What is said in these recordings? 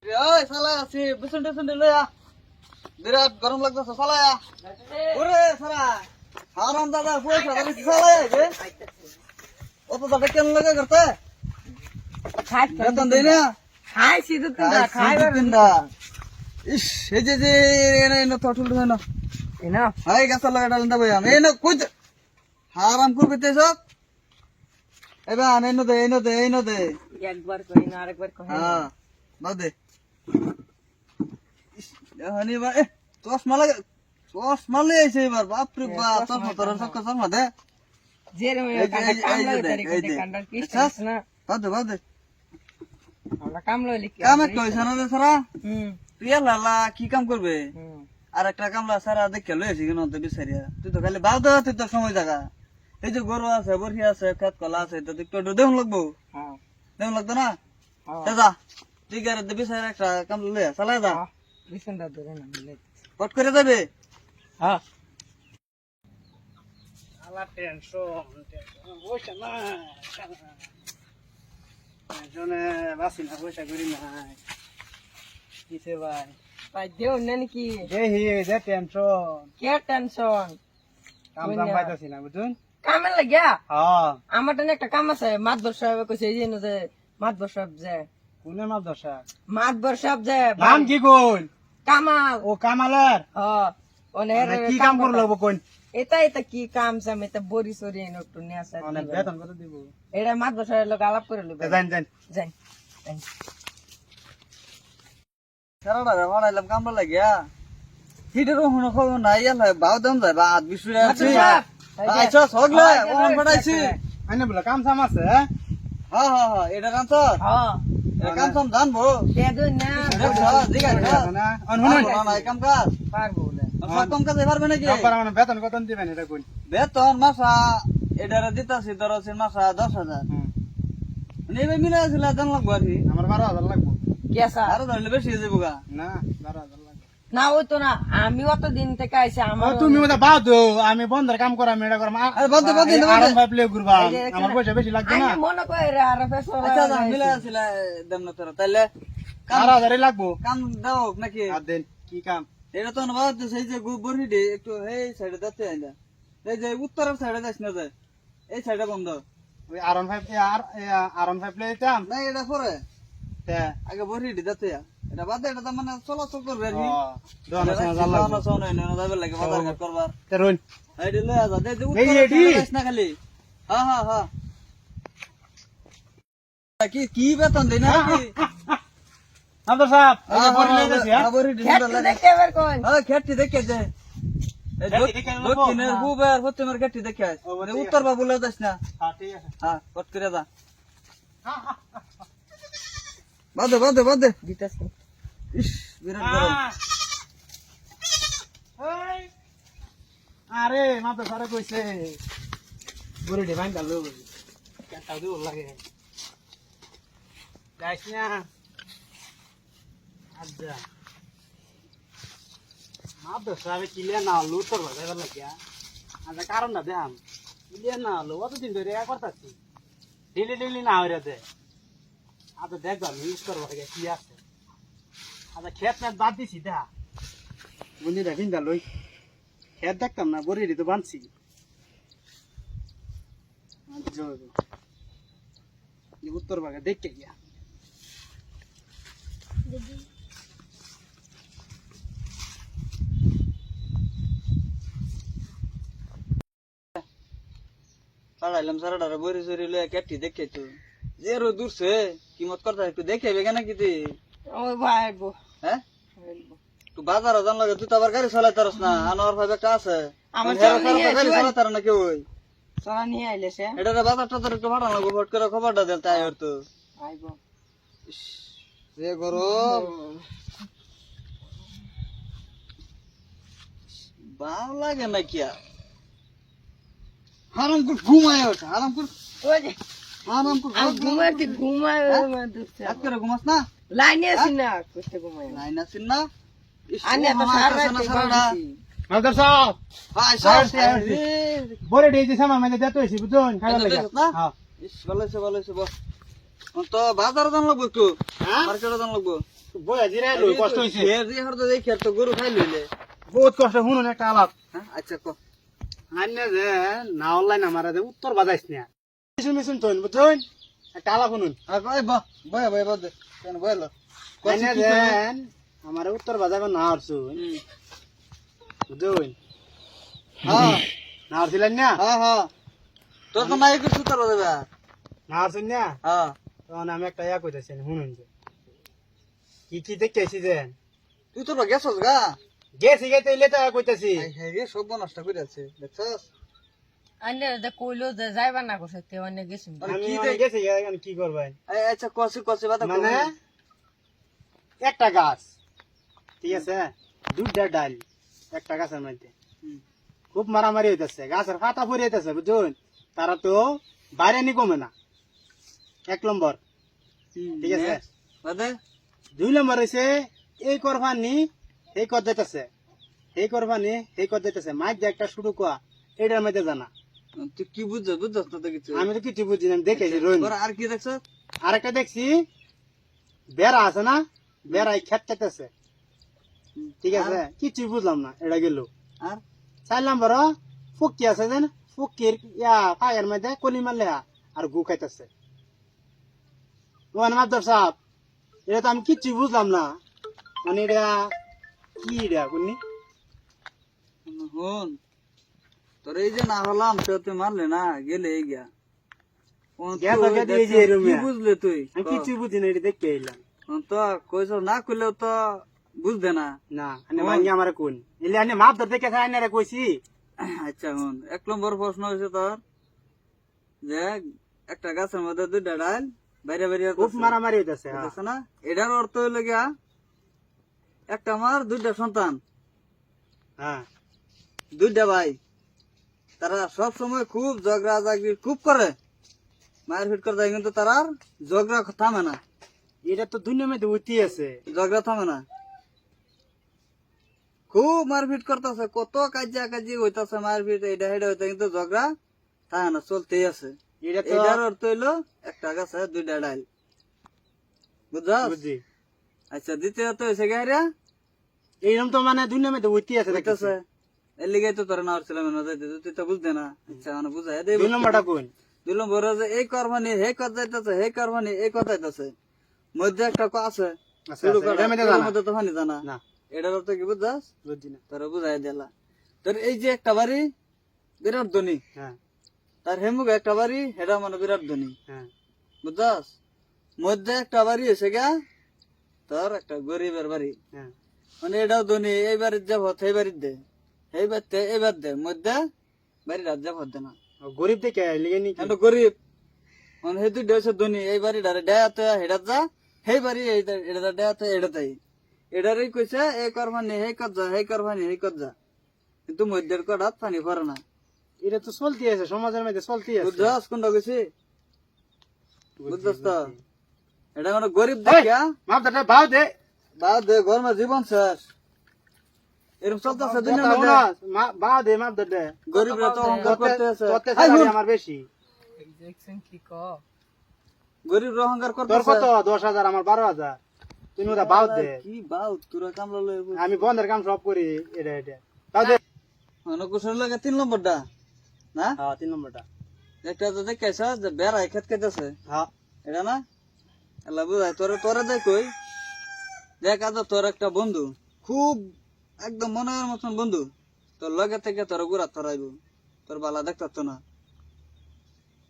ওই শালা আছে বুসুন টুসুন লয়া বিরাট গরম লাগতেছে শালায়া ওরে শালা হারাম দাদা পয়সা দাদা শালায়া রে অত দাদা কেন লাগে করতে বেতন দেই না খাইছি তো তোমরা খাইবার তিনটা ইস এই যে এনে তো ঠুল না এনা হাই গাছ লাগা ডালেন দা ভাই আমি এনে কই হারাম করবে তেছ এবা এনে দে একবার কই না আরেকবার কই হ্যাঁ বাদে হানি ভাই চশমা লই আইছে এবার বাপ রে বাপ চশমা দে জেরে মে কামলা তারিখ দে কান্ডার কিস না বাদে আমরা কামলা লিখি কামে কইছ না রে সারা হুম তুই লালা কি কাম করবে হুম আর একটা কামলা সারা দেখে লই আইছি কেন তো বিচারিয়া তুই তো খালি বাদ তুই তো সময় জায়গা এই যে গরু আছে বরহি আছে খেত কলা আছে তো তুই একটু দেউন লাগবো হ্যাঁ দেউন লাগতো না হ্যাঁ যা তুই গারে দে বিচার একটা কামলা লই চালা যা বিছনটা ধরে না মিলে পট করে যাবে হ্যাঁ আলা টেনশন বসে না টেনশনে বাসি না পয়সা করি নাই কিসে ভাই ভাই দেও না নাকি দেহি যে টেনশন কে টেনশন কাম কাম পাইতাছি না বুঝুন কামে লাগিয়া হ্যাঁ আমার টানে একটা কাম আছে মাতবর সাহেব কইছে এই যে মাতবর সাহেব যে কোনে মাপ দশা মাতবর সাহেব যে নাম কি কোন কামাল ও কামালের ওনের কি কাম করলো কোন এটা কি কাম সামে এটা বড়ি সরি এনে একটু নিয়ে আসা অনেক বেতন কত দিব এটা মাতবর সাহেব লোক আলাপ করে লইবে জান জান যাই সারাটা রে বানাইলাম কামলা লাগিয়া হিটের হনো খবর নাই এলা বাউ দাম যায় বা আদ বিশুরে আছে আচ্ছা সগলে ওন বানাইছি আইনে বলে কাম সাম আছে হ্যাঁ এটা কাম তো হ্যাঁ এটা কাম সাম জানবো দে দো না দেখছ দিগা না অন হুন না কাম কাজ পারবো বলে সব কাম কাজ পারবে নাকি মানে বেতন কত দিবেন এটা কোন বেতন মাসা এটারে দিতাছি ধরছি মাসা 10,000 নেবে মিলা ছিল জান লাগবো আর কি আমার 12,000 লাগবে কেসা আরো ধরলে বেশি হয়ে যাবো গা না 12,000 লাগবে না ওই তো না আমি অত দিন থেকে আইছি আমার তুমি ওটা বাদ আমি বন্ধের কাম করাম এটা করাম আরে বাদ দে আরন ভাই প্লে করবা আমার পয়সা বেশি লাগবে না আমি মনে করি রে আর পেছো আচ্ছা মিলা ছিল দেম না তোরা তাইলে 12,000 লাগবো কাম দাও নাকি আর দেন কি কাম এটা তো না বাদ সেই যে বড়ি দে একটু এই সাইডে দতে আইলা এই যে উত্তরের সাইডে যাস না যায় এই সাইডে বন্ধ ওই আরন ভাই আরন ভাই প্লে দিতাম না এটা পরে তে আগে বড়ি দে দতে এটা বাদ এটা তো মানে চলাচল করবে আর কি দোনা জাল লাগবে সোনা না যাবে লাগে বাজার ঘাট করবার তে রইন এই দিলে আজা দে যে এই উত্তরের এডি। সাইডে যাস না খালি হ্যাঁ কি বেতন দেই না কি আব্দুল সাহেব এই যে বড়ি লই যাচ্ছি হ্যাঁ বড়ি দে দেখতে বের কোন খেটি দেখে দে দক্ষিণের বুবার পশ্চিমের খেটি দেখে উত্তর বা বলে যাস না হ্যাঁ ঠিক আছে হ্যাঁ কট করে যা বাদে দিতাছি ইস বিরাট গরম আরে মাথা সারা কইছে বড়ি দে ভাঙ্গা লো কেনটা দিও লাগে যাইস না আচ্ছা মাথা সারা কিলে না লো তোর বাজার লাগিয়া আচ্ছা কারণ না দেখাম কিলে না লো অতদিন ধরে করতাছি ডেলি না হইরা দে আচ্ছা দেখবা ইউজ করবো কি আছে আচ্ছা খেত মেত বাদ দিছি দেখা বুঝলি দেখিন দা লই খেত দেখতাম না বড়ি তো বানছি উত্তর ভাগে দেখতে গিয়া চালাইলাম সারাটা বড়ি চড়ি লয়ে খেটি দেখে তো যে রো দূরছে কিমত করতে একটু দেখে কেন কি তুই ওই ভাইবো হ্যাঁ তুই বাজারে জান লাগে তুই তো আবার গাড়ি চালাই তারস না আনোয়ার ভাই একটা আছে আমার গাড়ি চালাই তার না কেউ সোনা নিয়ে আইলে সে এটা বাজারটা তোর একটু ভাড়া লাগবো ভোট করে খবরটা দেন তাই আর তো আইবো যে গরম ভালো লাগে না কি আর হারাম করে ঘুমায় ওঠা হারাম করে ওই যে ঘুমায় ঘুমাই রাত করে ঘুমাস না লাইনে আছি না করতে ঘুমাই লাইন আছিস না আনে তো সারা রাত মাদার সাহেব ভাই বড়ি দিয়েছি সামা মানে দেখতে হইছি বুঝুন খাইবার লাগে না হ্যাঁ ভালো হয়েছে বল তো বাজারে জান লাগবো একটু হ্যাঁ? মার্কেটে জান লাগবো বয়া জিরা এলো কষ্ট হইছে দেখি আর তো গরু খাই লইলে বহুত কষ্ট শুনুন একটা আলাপ হ্যাঁ আচ্ছা ক আন্যা যে না অনলাইন আমার উত্তর বাজাইছ না মিশুন মিশুন তো বুঝছেন একটা আলাপ শুনুন বয় দে কেন বয়লো আন্যা যে আমার উত্তর বাজাবে না হরছু বুঝছেন হ্যাঁ না হরছিলেন না হ্যাঁ তোর তো নাই কিছু তোর দেবে না হরছেন না হ্যাঁ তখন আমি একটা ইয়া কইতেছি শুনুন যে কি কি দেখতেছি যে তুই তো গেছস গা গেছি গেতে ইলে তো কইতেছি রে সব নষ্ট করে আছে দেখছস আইনে যে কইলো যে যাইবা না কইছে তে অনেক গেছি আমি অনেক গেছি এখন কি করবেন আচ্ছা কষি বাতা মানে একটা গাছ ঠিক আছে দুইটা ডাল একটা গাছের মধ্যে খুব মারামারি হইতেছে গাছের পাতা পড়ে হইতেছে বুঝুন তারা তো বাইরে নি কমে না 1 নম্বর ঠিক আছে বাদে 2 নম্বর হইছে এই করবানি এই কর দিতেছে এই করবানি এই কর দিতেছে মাইক যে একটা শুরু কোয়া এটার মধ্যে জানা তুই কি বুঝছস তো কিছু আমি তো কিছু বুঝি না দেখেছি রইন আর কি দেখছস আরেকটা দেখছি বেড়া আছে না বেড়াই খেত খেতেছে ঠিক আছে কিছু বুঝলাম না এটা গেল আর 4 নম্বর ফুকি আছে যেন ফুকির ইয়া পায়ের মধ্যে কলি মারলে আর গু খাইতেছে ওয়ান মাদর সাহেব এটা তো আমি কিচ্ছু বুঝলাম না মানে এটা কি এটা কোনি হন তোর এই যে না হলাম তো তুই মারলে না গেলে এই গিয়া কি বুঝলে তুই আমি কিচ্ছু বুঝি না এটা দেখতে এলাম তো কইছ না কইলেও তো বুঝবে না না আমি মাঙ্গি আমার কোন এলে আমি মাপ ধরতে কে খাই না রে কইছি আচ্ছা হন 1 নম্বর প্রশ্ন হইছে তোর যে একটা গাছের মধ্যে দুইটা ডাল বাইরে বাইরে খুব মারামারি হইতাছে আছে না এটার অর্থ হইলো গিয়া একটা মার দুইটা সন্তান হ্যাঁ দুইটা ভাই তারা সব সময় খুব ঝগড়া ঝাগড়ি খুব করে মায়ের ফিট করে দেয় কিন্তু তারা ঝগড়া থামে না এটা তো দুনিয়ার মধ্যে উঠি আছে ঝগড়া থামে না খুব মারপিট করতেছে কত কাজিয়া কাজি হইতাছে মারপিট এটা হেডা হইতে কিন্তু ঝগড়া থাকে না চলতেই আছে এটা তো এটার অর্থ হইলো একটা গাছে দুইটা ডাল বুঝছস বুঝি আচ্ছা দ্বিতীয়ত হয়েছে গাইরা এইরকম তো মানে দুনিয়ার মধ্যে উঠি আছে হইতাছে এর লিগে তো তোর না ছিলাম না যাইতে তুই তো বুঝতে না আচ্ছা মানে বুঝাই দে 2 নম্বরটা কোন 2 নম্বর যে এই করবানি হে কর যাইতাছে হে করবানি এই কথা যাইতাছে মধ্যে একটা ক আছে শুরু করে এর মধ্যে তো ফানি জানা না এটার অর্থ কি বুঝছস বুঝি না তোর বুঝাই দিলা তোর এই যে একটা বাড়ি বিরাট ধনী হ্যাঁ তার হেমুক একটা বাড়ি হেটা মানে বিরাট ধনী হ্যাঁ বুঝছস মধ্যে একটা বাড়ি এসে গা তোর একটা গরিবের বাড়ি হ্যাঁ মানে এটাও ধনী এই বাড়ির যাব সেই বাড়ির দে এই বাড়িতে এবার দে মধ্যে বাড়ির রাত যাব দে না গরিব দেখে লিগে নি এটা গরিব মানে হে তুই ডেছে ধনী এই বাড়িটারে ডেয়াতে হেটা যা সেই বাড়ি এটা ডেয়াতে এটাতেই এটারই কইছে এই করবানি হে কর যা হে করবানি হে কর যা কিন্তু মধ্যের কটাত পানি পড়ে না এটা তো চলতি আছে সমাজের মধ্যে চলতি আছে বুঝছস কোনটা কইছি বুঝছস তো এটা মানে গরিব দেখিয়া মাপ দাদা ভাও দে বাদ দে গরমে জীবন শেষ এরকম চলতেছে দুনিয়ার মধ্যে ভাও দে মাপ দাদা গরিবরা তো অহংকার করতেছে তোতে স্যালারি আমার বেশি দেখছেন কি ক গরিব অহংকার তোর করতেছে কত 10,000 আমার 12,000 তুমি ওটা ভাও দে কি বাউ তোরা কামলা লই আমি বন্ধের কাম সব করি এটা এটা ভাও দে মানে কুশল লাগে 3 নম্বরটা না হ্যাঁ 3 নম্বরটা একটা তো দেখাইছ যে বেড়াই খেত খেতেছে হ্যাঁ এটা না আল্লাহ বুঝাই তোরা দেখ কই দেখ আজ তোর একটা বন্ধু খুব একদম মনের মতন বন্ধু তোর লগে থেকে তোর গুড়া তরাইব তোর বালা দেখতো না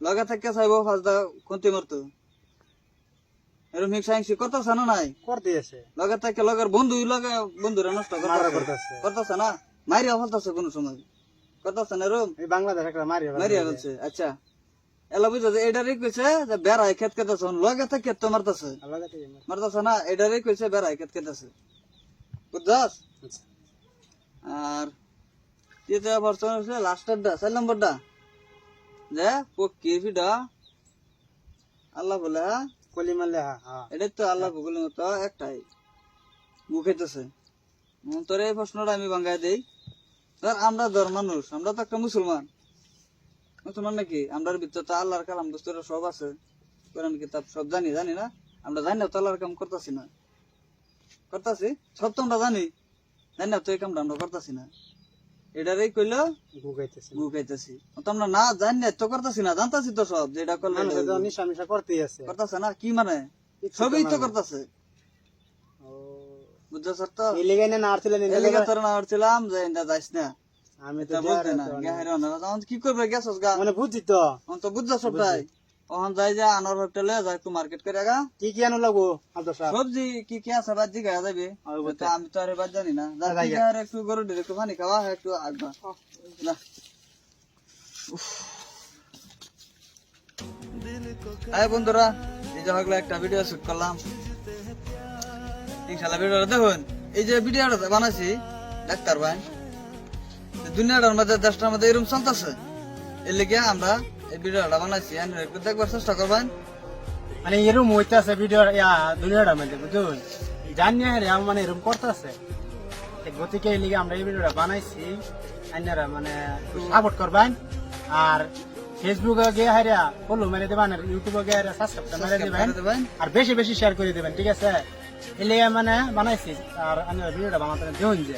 লগে থেকে চাইব ফাজদা কোনটি মরতো এরকম হিংসা করতেছে না নাই করতে আছে লগে থেকে লগের বন্ধুরা নষ্ট মারা করতেছে করতেছে না মারিয়া ফেলতেছে কোন সময় করতেছে না এরকম এই বাংলাদেশ একটা মারিয়া ফেলছে আচ্ছা এলা বুঝা যে এটারই কইছে যে বেড়াই খেত খেতেছে লগে থেকে তো মারতেছে মারতেছে না এটারই কইছে বেড়াই খেত খেতেছে বুঝছস আর তৃতীয় প্রশ্ন হচ্ছে লাস্টেরটা 4 নম্বরটা যে পক্ষী ফিডা আল্লাহ বলে কলি মারলে হ্যাঁ এটা তো আল্লাহ ভূগোলের মতো একটাই মুখাইতেছে তোর এই প্রশ্নটা আমি বাঙ্গাই দেই ধর আমরা ধর মানুষ আমরা তো একটা মুসলমান নাকি আমরার ভিতরে তো আল্লাহর কালাম দোস্তরা সব আছে কোরআন কিতাব সব জানি না আমরা জানি না তলার কাম করতেছি না করতেছি সব তো আমরা জানি না তো এই কামটা আমরা করতেছি না এটারই কইলো গুগাইতেছে গুখাইতেছি তো আমরা না জানি না তো করতেছি না জানতাছি তো সব যে এটা করলে মানুষ তো নিশা মিশা করতেই আছে করতেছে না কি মানে সবই তো করতেছে ও বুঝছ তো এই লেগে না আর ছিলেন এলাকা তোর না ছিলাম যে এটা যাইস না আমি তো এটা বলতে না গাহের না কি করবে গেছস গা মানে বুঝছি তো অন তো বুঝছ সবটাই ওখান যাই যা আনার হোটেলে যাই একটু মার্কেট করে গা কি আনো লাগবো আব্দুল সাহেব সবজি কি আছে বাদ দিকে যাবে তো আমি তো আরে বাদ জানি না যাই আর একটু গরু দিলে একটু পানি খাওয়া একটু আগবা না এই বন্ধুরা এই যে হগলো একটা ভিডিও শুট করলাম ইনশাআল্লাহ ভিডিওটা দেখুন এই যে ভিডিওটা বানাইছি ডাক্তার ভাই দুনিয়াটার মধ্যে দেশটার মধ্যে এরকম চলতেছে এর লেগে আমরা এই ভিডিওটা বানাইছি একটু দেখবার চেষ্টা করবেন মানে এরকম হইতাছে ভিডিও দুনিয়াটার মধ্যে বুঝুন জানি না মানে এরকম করতেছে গতিকে এই লিগে আমরা এই ভিডিওটা বানাইছি আপনারা মানে সাপোর্ট করবেন আর ফেসবুকে গিয়ে হারিয়া ফলো মেরে দেবেন আর ইউটিউবে গিয়ে হারিয়া সাবস্ক্রাইব মেরে দেবেন আর বেশি বেশি শেয়ার করে দেবেন ঠিক আছে এই লিগে মানে বানাইছি আর আপনারা ভিডিওটা বানাতে দিন যে